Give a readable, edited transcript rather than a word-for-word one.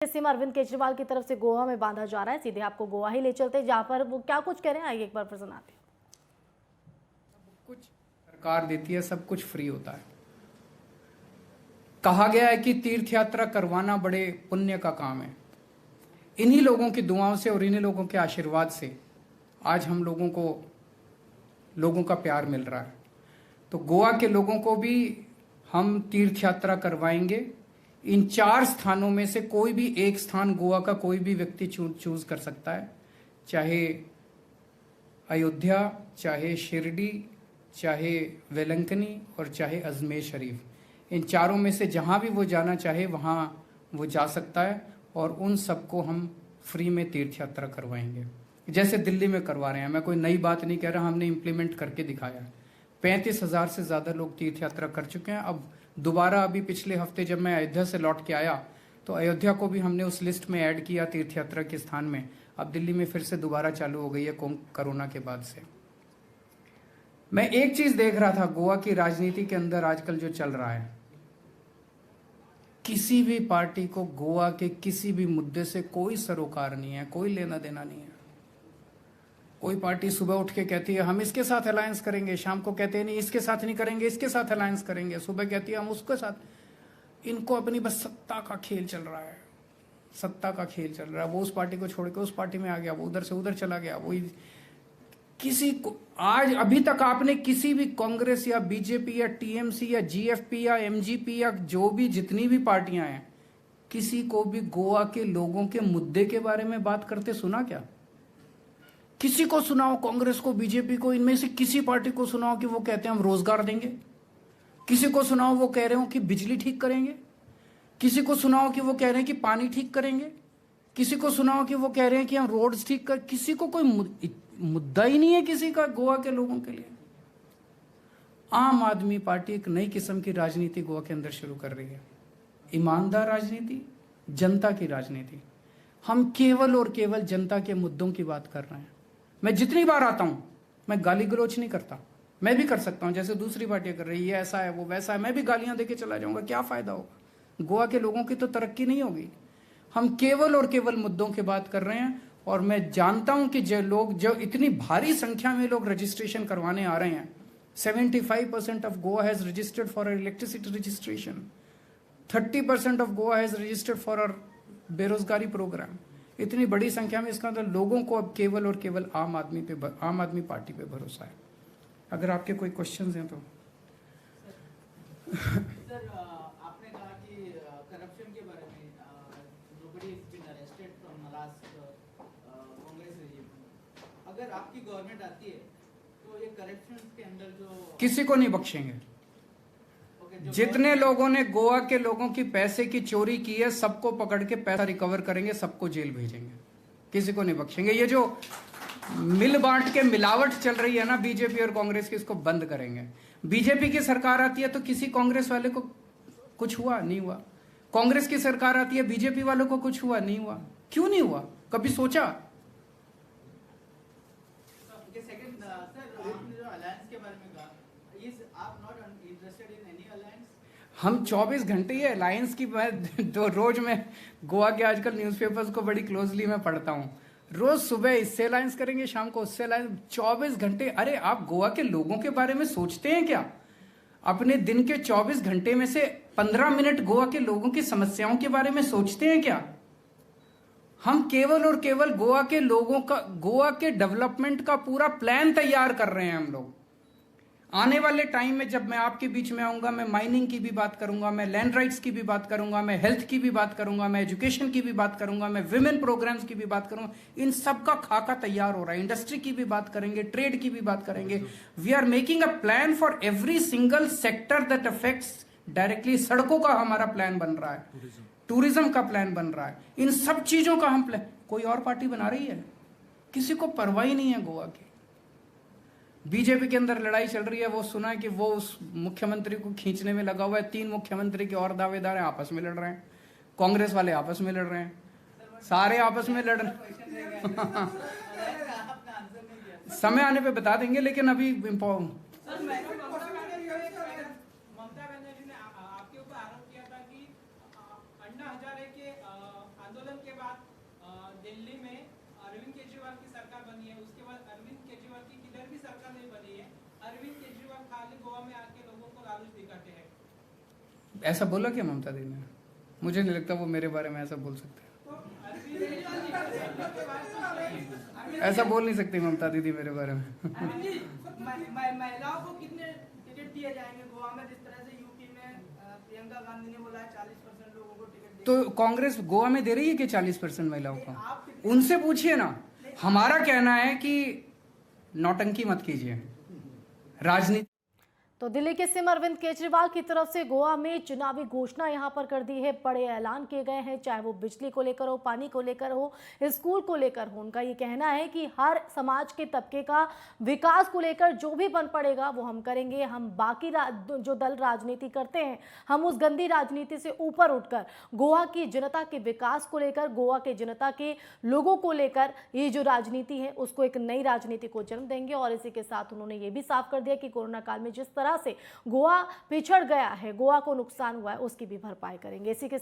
CM Arvind Kejriwal की तरफ से गोवा में बांधा जा रहा है। सीधे आपको गोवा ही ले चलते हैं, जहां पर वो क्या कुछ कह रहे हैं, आइए एक बार सुनाते हैं। कुछ सरकार देती है, सब कुछ फ्री होता है। कहा गया है कि तीर्थ यात्रा करवाना बड़े पुण्य का काम है। इन्हीं लोगों की दुआओं से और इन्हीं लोगों के आशीर्वाद से आज हम लोगों का प्यार मिल रहा है। तो गोवा के लोगों को भी हम तीर्थ यात्रा करवाएंगे। इन 4 स्थानों में से कोई भी एक स्थान गोवा का कोई भी व्यक्ति चूज कर सकता है, चाहे अयोध्या, चाहे शिरडी, चाहे वेलंकनी और चाहे अजमेर शरीफ। इन चारों में से जहां भी वो जाना चाहे वहां वो जा सकता है और उन सबको हम फ्री में तीर्थ यात्रा करवाएंगे, जैसे दिल्ली में करवा रहे हैं। मैं कोई नई बात नहीं कह रहा, हमने इंप्लीमेंट करके दिखाया है। 35,000 से ज्यादा लोग तीर्थ यात्रा कर चुके हैं। अब दोबारा अभी पिछले हफ्ते जब मैं अयोध्या से लौट के आया तो अयोध्या को भी हमने उस लिस्ट में ऐड किया तीर्थ यात्रा के स्थान में। अब दिल्ली में फिर से दोबारा चालू हो गई है कोरोना के बाद से। मैं एक चीज देख रहा था गोवा की राजनीति के अंदर आजकल जो चल रहा है, किसी भी पार्टी को गोवा के किसी भी मुद्दे से कोई सरोकार नहीं है, कोई लेना देना नहीं है। कोई पार्टी सुबह उठ के कहती है हम इसके साथ अलायंस करेंगे, शाम को कहते हैं नहीं इसके साथ नहीं करेंगे, इसके साथ अलायंस करेंगे, सुबह कहती है हम उसके साथ। इनको अपनी बस सत्ता का खेल चल रहा है, सत्ता का खेल चल रहा है। वो उस पार्टी को छोड़ के उस पार्टी में आ गया, वो उधर से उधर चला गया। वो किसी को आज अभी तक आपने किसी भी कांग्रेस या बीजेपी या टीएमसी या जीएफपी या एमजीपी या जो भी जितनी भी पार्टियां हैं, किसी को भी गोवा के लोगों के मुद्दे के बारे में बात करते सुना क्या? किसी को सुनाओ, कांग्रेस को, बीजेपी को, इनमें से किसी पार्टी को सुनाओ कि वो कहते हैं हम रोजगार देंगे। किसी को सुनाओ वो कह रहे हो कि बिजली ठीक करेंगे। किसी को सुनाओ कि वो कह रहे हैं कि पानी ठीक करेंगे। किसी को सुनाओ कि वो कह रहे हैं कि हम रोड्स ठीक कर। किसी को कोई मुद्दा ही नहीं है किसी का गोवा के लोगों के लिए। आम आदमी पार्टी एक नई किस्म की राजनीति गोवा के अंदर शुरू कर रही है, ईमानदार राजनीति, जनता की राजनीति। हम केवल और केवल जनता के मुद्दों की बात कर रहे हैं। मैं जितनी बार आता हूं, मैं गाली गलौच नहीं करता। मैं भी कर सकता हूं जैसे दूसरी पार्टियां कर रही है, ऐसा है वो वैसा है, मैं भी गालियां देके चला जाऊंगा, क्या फायदा होगा? गोवा के लोगों की तो तरक्की नहीं होगी। हम केवल और केवल मुद्दों की बात कर रहे हैं। और मैं जानता हूं कि जो इतनी भारी संख्या में लोग रजिस्ट्रेशन करवाने आ रहे हैं, 75% of Goa has registered for electricity registration, 30% of Goa has registered for बेरोजगारी प्रोग्राम। इतनी बड़ी संख्या में, इसका मतलब लोगों को अब केवल और केवल आम आदमी पार्टी पे भरोसा है। अगर आपके कोई क्वेश्चंस हैं तो। सर, आपने कहा कि करप्शन के बारे में nobody has been arrested from last Congress regime। अगर आपकी गवर्नमेंट आती है तो ये करप्शन के अंदर जो किसी को नहीं बख्शेंगे। जितने लोगों ने गोवा के लोगों की पैसे की चोरी की है, सबको पकड़ के पैसा रिकवर करेंगे, सबको जेल भेजेंगे, किसी को नहीं बख्शेंगे। ये जो मिल बांट के मिलावट चल रही है ना बीजेपी और कांग्रेस की, इसको बंद करेंगे। बीजेपी की सरकार आती है तो किसी कांग्रेस वाले को कुछ हुआ नहीं हुआ, कांग्रेस की सरकार आती है बीजेपी वालों को कुछ हुआ नहीं हुआ। क्यों नहीं हुआ? कभी सोचा? हम 24 घंटे ये अलायंस की तो रोज में गोवा के आजकल न्यूज़पेपर्स को बड़ी क्लोजली मैं पढ़ता हूं। रोज सुबह इससे अलायंस करेंगे, शाम को उससे अलायंस, 24 घंटे। अरे आप गोवा के लोगों के बारे में सोचते हैं क्या? अपने दिन के 24 घंटे में से 15 मिनट गोवा के लोगों की समस्याओं के बारे में सोचते हैं क्या? हम केवल और केवल गोवा के लोगों का, गोवा के डेवलपमेंट का पूरा प्लान तैयार कर रहे हैं हम लोग। आने वाले टाइम में जब मैं आपके बीच में आऊंगा, मैं माइनिंग की भी बात करूंगा, मैं लैंड राइट्स की भी बात करूंगा, मैं हेल्थ की भी बात करूंगा, मैं एजुकेशन की भी बात करूंगा, मैं विमेन प्रोग्राम्स की भी बात करूंगा। इन सब का खाका तैयार हो रहा है। इंडस्ट्री की भी बात करेंगे, ट्रेड की भी बात करेंगे। We are making a plan for every single sector that affects directly. सड़कों का हमारा प्लान बन रहा है, टूरिज्म का प्लान बन रहा है, इन सब चीजों का हम प्लान। कोई और पार्टी बना रही है? किसी को परवाह ही नहीं है गोवा की। बीजेपी के अंदर लड़ाई चल रही है। वो सुना है कि वो उस मुख्यमंत्री को खींचने में लगा हुआ है। 3 मुख्यमंत्री के और दावेदार हैं, आपस में लड़ रहे हैं। कांग्रेस वाले आपस में लड़ रहे हैं, सारे आपस में लड़ रहे समय आने पे बता देंगे, लेकिन अभी ममता बनर्जी ने आपके ऊपर आरोप किया था कि अन्ना हजारे के केजरीवाल की सरकार बनी है, उसके बाद अरविंद केजरीवाल की किधर भी सरकार नहीं बनी है। अरविंद केजरीवाल खाली गोवा में आके लोगों को लालच दिखाते हैं। ऐसा बोला क्या ममता दीदी ने? मुझे नहीं लगता वो मेरे बारे में ऐसा बोल सकते हैं। तो अरविंद केजरीवाल जी के बारे में ऐसा बोल नहीं सकती ममता दीदी मेरे बारे में। महिलाओं को कितने टिकट दिए जाएंगे गोवा में, जिस तरह से यूपी में प्रियंका गांधी ने बोला है 40% लोगों को टिकट तो कांग्रेस गोवा में दे रही है कि 40% महिलाओं को? उनसे पूछिए ना। हमारा कहना है कि नौटंकी मत कीजिए, राजनीति। तो दिल्ली के सीएम अरविंद केजरीवाल की तरफ से गोवा में चुनावी घोषणा यहां पर कर दी है। बड़े ऐलान किए गए हैं, चाहे वो बिजली को लेकर हो, पानी को लेकर हो, स्कूल को लेकर हो। उनका ये कहना है कि हर समाज के तबके का विकास को लेकर जो भी बन पड़ेगा वो हम करेंगे। हम बाकी जो दल राजनीति करते हैं, हम उस गंदी राजनीति से ऊपर उठकर गोवा की जनता के विकास को लेकर, गोवा के जनता के लोगों को लेकर ये जो राजनीति है उसको एक नई राजनीति को जन्म देंगे। और इसी के साथ उन्होंने ये भी साफ कर दिया कि कोरोना काल में जिस तरह से गोवा पिछड़ गया है, गोवा को नुकसान हुआ है, उसकी भी भरपाई करेंगे। इसी के